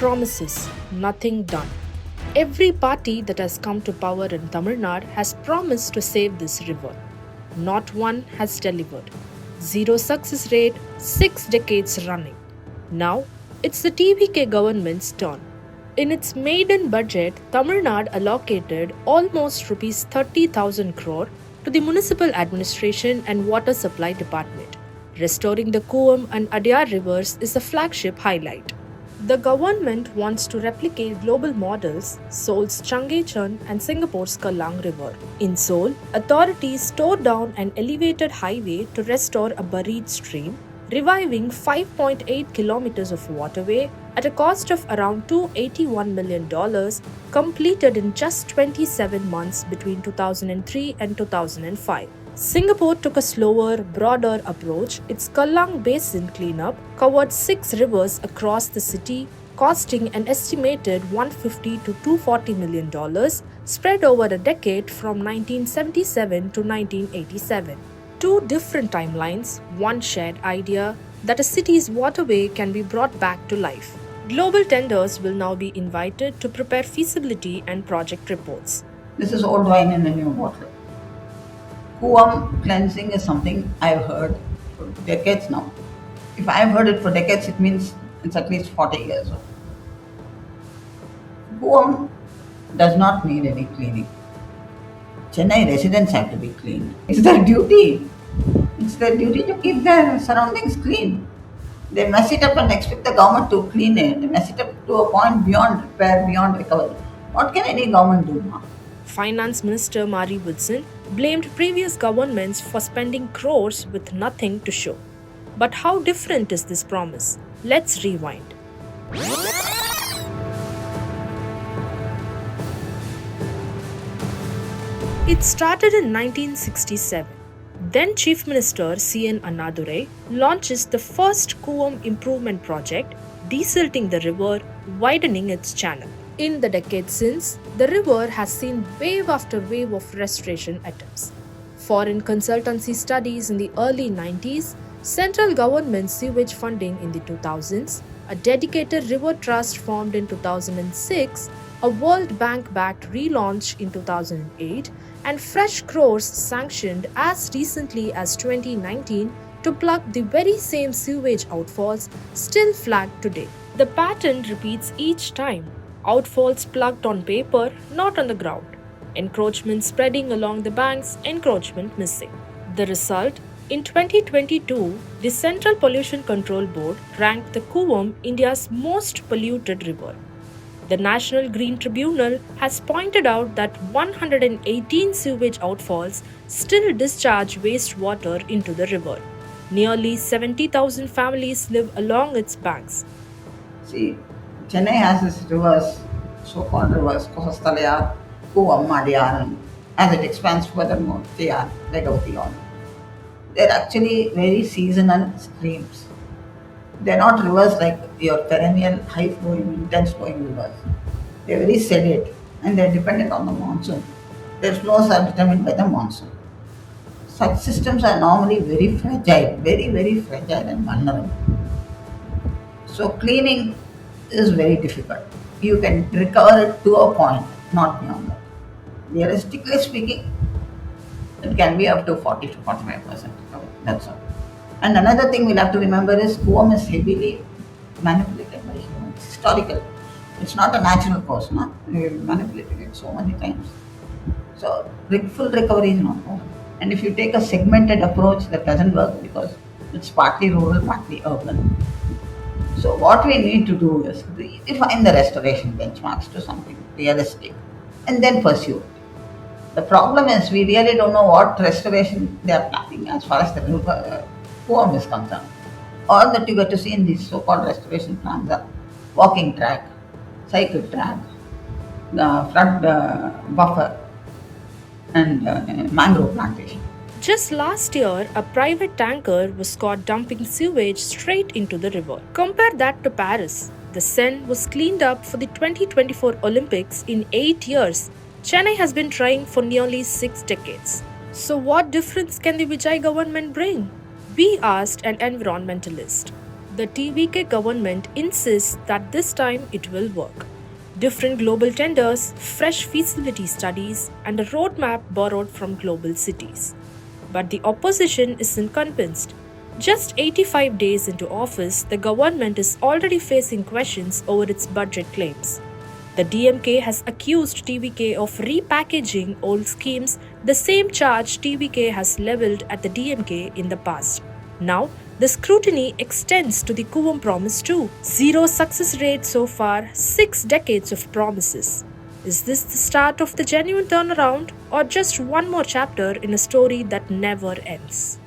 promises, nothing done. Every party that has come to power in Tamil Nadu has promised to save this river. Not one has delivered. Zero success rate, 6 decades running. Now, it's the TVK government's turn. In its maiden budget, Tamil Nadu allocated almost Rs 30,000 crore to the Municipal Administration and Water Supply Department. Restoring the Cooum and Adyar rivers is the flagship highlight. The government wants to replicate global models, Seoul's Cheonggyecheon and Singapore's Kallang River. In Seoul, authorities tore down an elevated highway to restore a buried stream, reviving 5.8 kilometers of waterway at a cost of around $281 million, completed in just 27 months between 2003 and 2005. Singapore took a slower, broader approach. Its Kallang Basin cleanup covered 6 rivers across the city, costing an estimated $150 to $240 million, spread over a decade from 1977 to 1987. Two different timelines, one shared idea that a city's waterway can be brought back to life. Global tenders will now be invited to prepare feasibility and project reports. This is old wine in a new bottle. Cooum cleansing is something I've heard for decades now. If I've heard it for decades, it means it's at least 40 years old. Cooum does not need any cleaning. Chennai residents have to be cleaned. It's their duty. It's their duty to keep their surroundings clean. They mess it up and expect the government to clean it. They mess it up to a point beyond repair, beyond recovery. What can any government do now? Finance Minister Mari Woodson blamed previous governments for spending crores with nothing to show. But how different is this promise? Let's rewind. It started in 1967. Then Chief Minister C.N. Annadurai launches the first Cooum improvement project, desilting the river, widening its channel. In the decades since, the river has seen wave after wave of restoration attempts. Foreign consultancy studies in the early 90s, central government sewage funding in the 2000s, a dedicated river trust formed in 2006, a World Bank-backed relaunch in 2008, and fresh crores sanctioned as recently as 2019 to plug the very same sewage outfalls still flagged today. The pattern repeats each time. Outfalls plugged on paper, not on the ground. Encroachment spreading along the banks, encroachment missing. The result? In 2022, the Central Pollution Control Board ranked the Cooum India's most polluted river. The National Green Tribunal has pointed out that 118 sewage outfalls still discharge wastewater into the river. Nearly 70,000 families live along its banks. See, Chennai has its rivers, so-called rivers, Kosastalayar, Cooum, Adyar, and as it expands furthermore, Cheyyar, Legavati on. They're actually very seasonal streams. They're not rivers like your perennial, high-flowing, intense-flowing rivers. They're very sedate and they're dependent on the monsoon. Their flows are determined by the monsoon. Such systems are normally very fragile, very, very fragile and vulnerable. So cleaning is very difficult. You can recover it to a point, not beyond that. Realistically speaking, it can be up to 40 to 45% recovery. That's all. And another thing we'll have to remember is Cooum is heavily manipulated by humans. It's historical. It's not a natural cause, no? We've manipulated it so many times. So full recovery is not possible. And if you take a segmented approach, that doesn't work because it's partly rural, partly urban. So what we need to do is redefine the restoration benchmarks to something realistic and then pursue it. The problem is we really don't know what restoration they are planning as far as the river Cooum is concerned. All that you get to see in these so-called restoration plans are walking track, cycle track, flood buffer and mangrove plantation. Just last year, a private tanker was caught dumping sewage straight into the river. Compare that to Paris. The Seine was cleaned up for the 2024 Olympics in 8 years. Chennai has been trying for nearly 6 decades. So what difference can the Vijay government bring? We asked an environmentalist. The TVK government insists that this time it will work. Different global tenders, fresh feasibility studies, and a roadmap borrowed from global cities. But the opposition isn't convinced. Just 85 days into office, the government is already facing questions over its budget claims. The DMK has accused TVK of repackaging old schemes, the same charge TVK has leveled at the DMK in the past. Now, the scrutiny extends to the Cooum promise too. Zero success rate so far, 6 decades of promises. Is this the start of the genuine turnaround or just one more chapter in a story that never ends?